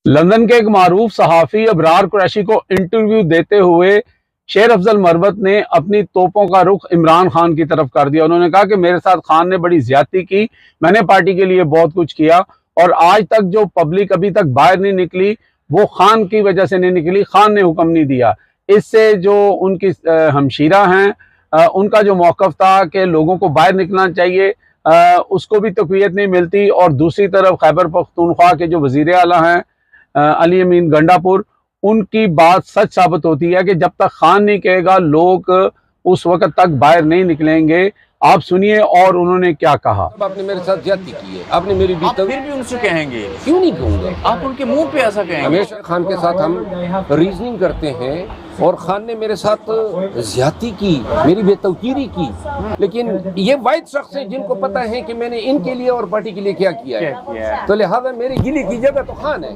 London के एक मारूफ सहाफ़ी अबरार कुरैशी को इंटरव्यू देते हुए शेर अफजल मरवत ने अपनी तोपों का रुख इमरान खान की तरफ कर दिया। उन्होंने कहा कि मेरे साथ खान ने बड़ी ज्यादती की, मैंने पार्टी के लिए बहुत कुछ किया और आज तक जो पब्लिक अभी तक बाहर नहीं निकली वो खान की वजह से नहीं निकली, खान ने हुक्म नहीं दिया। इससे जो उनकी हमशीरा हैं उनका जो मौक़िफ़ था कि लोगों को बाहर निकलना चाहिए, उसको भी तक़वियत नहीं मिलती। और दूसरी तरफ खैबर पख्तूनख्वा के जो वज़ीर आला हैं अली अमीन गंडापुर, उनकी बात सच साबित होती है कि जब तक खान नहीं कहेगा लोग उस वक्त तक बाहर नहीं निकलेंगे। आप सुनिए और उन्होंने क्या कहा। आपने मेरे साथ ज्यादती की है, आपने मेरी आप फिर भी उनसे कहेंगे? क्यों नहीं कहूँगा? आप उनके मुंह पे ऐसा कहेंगे? हमेशा खान के साथ हम रीजनिंग करते हैं और खान ने मेरे साथ ज्यादती की, मेरी बेतौकीरी की, लेकिन ये वाहिद शख्स है जिनको पता है कि मैंने इनके लिए और पार्टी के लिए क्या किया है, तो लिहाजा मेरी गिली की जगह तो खान है।